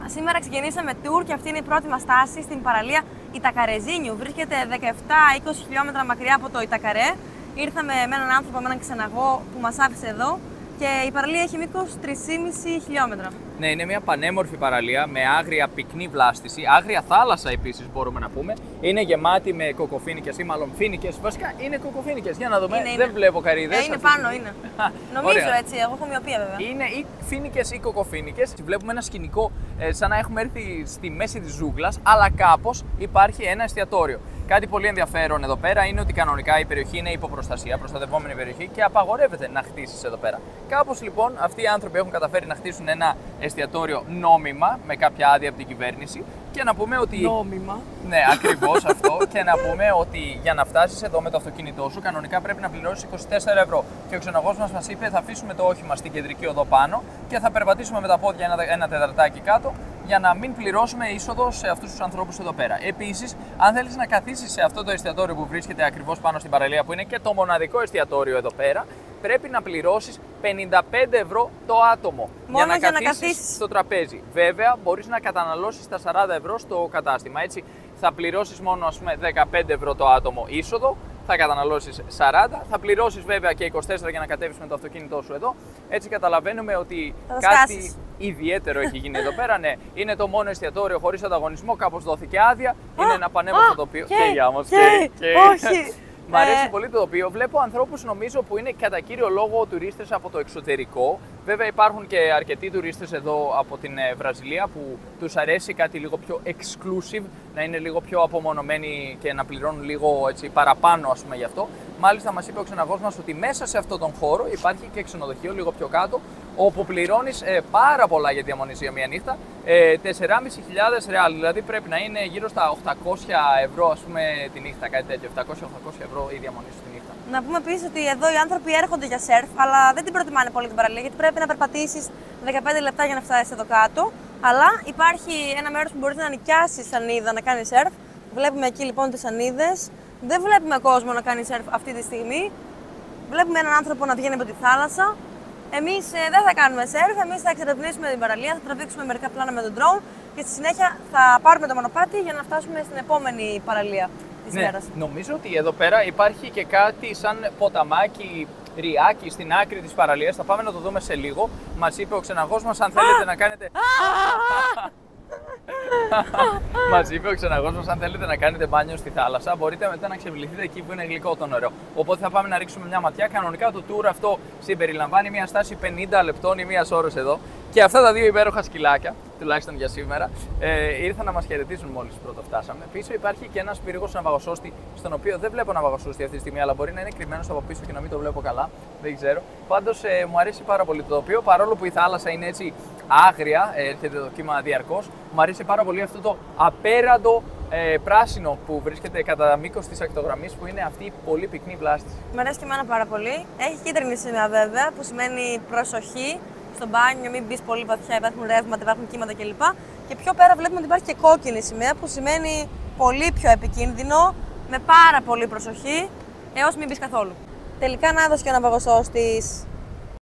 Σήμερα ξεκινήσαμε tour και αυτή είναι η πρώτη μας στάση στην παραλία Ιτακαρεζίνιου. Βρίσκεται 17-20 χιλιόμετρα μακριά από το Ιτακαρέ. Ήρθαμε με έναν άνθρωπο, με έναν ξεναγό που μας άφησε εδώ και η παραλία έχει μήκος 3,5 χιλιόμετρα. Ναι, είναι μια πανέμορφη παραλία με άγρια πυκνή βλάστηση, άγρια θάλασσα επίσης μπορούμε να πούμε. Είναι γεμάτη με κοκοφίνικες ή μάλλον φίνικες. Βασικά είναι κοκοφίνικες. Για να δούμε. Δεν βλέπω καρύδες. Είναι πάνω, είναι. Νομίζω έτσι, εγώ έχω μοιοπία βέβαια. Είναι ή φίνικες ή κοκοφίνικες. Βλέπουμε ένα σκηνικό σαν να έχουμε έρθει στη μέση της ζούγκλας, αλλά κάπως υπάρχει ένα εστιατόριο. Κάτι πολύ ενδιαφέρον εδώ πέρα είναι ότι κανονικά η περιοχή είναι υποπροστασία, προστατευόμενη περιοχή και απαγορεύεται να χτίσεις εδώ πέρα. Κάπως λοιπόν αυτοί οι άνθρωποι έχουν καταφέρει να χτίσουν ένα εστιατόριο νόμιμα με κάποια άδεια από την κυβέρνηση και να πούμε ότι. Νόμιμα. Ναι, ακριβώς αυτό. Και να πούμε ότι για να φτάσεις εδώ με το αυτοκίνητό σου, κανονικά πρέπει να πληρώσεις 24 ευρώ. Και ο ξεναγός μας είπε: θα αφήσουμε το όχημα στην κεντρική οδό πάνω και θα περπατήσουμε με τα πόδια ένα τεταρτάκι κάτω για να μην πληρώσουμε είσοδο σε αυτούς τους ανθρώπους εδώ πέρα. Επίσης, αν θέλεις να καθίσεις σε αυτό το εστιατόριο που βρίσκεται ακριβώς πάνω στην παραλία, που είναι και το μοναδικό εστιατόριο εδώ πέρα, πρέπει να πληρώσεις 55 ευρώ το άτομο μόνο για να καθίσεις στο τραπέζι. Βέβαια, μπορείς να καταναλώσεις τα 40 ευρώ στο κατάστημα. Έτσι, θα πληρώσεις μόνο 15 ευρώ το άτομο είσοδο, θα καταναλώσεις 40, θα πληρώσεις βέβαια και 24 για να κατέβεις με το αυτοκίνητό σου εδώ. Έτσι καταλαβαίνουμε ότι κάτι ιδιαίτερο έχει γίνει εδώ πέρα. Ναι, είναι το μόνο εστιατόριο χωρίς ανταγωνισμό, κάπως δόθηκε άδεια. Είναι ένα πανέμορφο τοπίο. Όχι! Μ' αρέσει πολύ το τοπίο. Βλέπω ανθρώπους νομίζω που είναι κατά κύριο λόγο τουρίστες από το εξωτερικό. Βέβαια υπάρχουν και αρκετοί τουρίστες εδώ από την Βραζιλία που τους αρέσει κάτι λίγο πιο exclusive, να είναι λίγο πιο απομονωμένοι και να πληρώνουν λίγο έτσι, παραπάνω ας πούμε γι' αυτό. Μάλιστα μας είπε ο ξεναγός μας ότι μέσα σε αυτόν τον χώρο υπάρχει και ξενοδοχείο λίγο πιο κάτω, όπου πληρώνεις πάρα πολλά για διαμονή για μία νύχτα, 4.500 ρεάλ, δηλαδή πρέπει να είναι γύρω στα 800 ευρώ ας πούμε τη νύχτα, κάτι τέτοιο, 700-800 ευρώ η διαμονή σου τη νύχτα. Να πούμε επίσης ότι εδώ οι άνθρωποι έρχονται για σερφ, αλλά δεν την προτιμάνε πολύ την παραλία, γιατί πρέπει να περπατήσεις 15 λεπτά για να φτάσεις εδώ κάτω. Αλλά υπάρχει ένα μέρος που μπορείς να νοικιάσεις σανίδα να κάνεις σερφ. Βλέπουμε εκεί λοιπόν τις σανίδες. Δεν βλέπουμε κόσμο να κάνει σερφ αυτή τη στιγμή. Βλέπουμε έναν άνθρωπο να βγαίνει από τη θάλασσα. Εμείς δεν θα κάνουμε σερφ, εμείς θα εξερευνήσουμε την παραλία, θα τραβήξουμε μερικά πλάνα με τον drone και στη συνέχεια θα πάρουμε το μονοπάτι για να φτάσουμε στην επόμενη παραλία της ημέρας. Νομίζω ότι εδώ πέρα υπάρχει και κάτι σαν ποταμάκι, ριάκι στην άκρη της παραλίας. Θα πάμε να το δούμε σε λίγο. Μας είπε ο ξεναγός μας αν θέλετε να κάνετε. Μας είπε ο ξεναγός μας αν θέλετε να κάνετε μπάνιο στη θάλασσα, μπορείτε μετά να ξεβληθείτε εκεί που είναι γλυκό το νερό. Οπότε θα πάμε να ρίξουμε μια ματιά. Κανονικά το tour αυτό συμπεριλαμβάνει μια στάση 50 λεπτών ή μία ώρας εδώ. Και αυτά τα δύο υπέροχα σκυλάκια, τουλάχιστον για σήμερα, ήρθαν να μας χαιρετήσουν μόλις πρώτο φτάσαμε. Πίσω υπάρχει και ένας πύργος ναυαγοσώστη, στον οποίο δεν βλέπω ναυαγοσώστη αυτή τη στιγμή, αλλά μπορεί να είναι κρυμμένος από πίσω και να μην το βλέπω καλά. Δεν ξέρω. Πάντως μου αρέσει πάρα πολύ το τοπίο, παρόλο που η θάλασσα είναι έτσι άγρια, έρχεται το κύμα διαρκώς. Μου αρέσει πάρα πολύ αυτό το απέραντο πράσινο που βρίσκεται κατά μήκος της ακτογραμμής, που είναι αυτή η πολύ πυκνή βλάστηση. Μου αρέσει και εμένα πάρα πολύ. Έχει κίτρινη σημαία βέβαια, που σημαίνει προσοχή στο μπάνιο, μην μπει πολύ βαθιά, υπάρχουν ρεύματα, υπάρχουν κύματα κλπ. Και πιο πέρα βλέπουμε ότι υπάρχει και κόκκινη σημαία που σημαίνει πολύ πιο επικίνδυνο, με πάρα πολύ προσοχή, έως μην μπει καθόλου. Τελικά να έδωσε και ο ναυαγοσώστης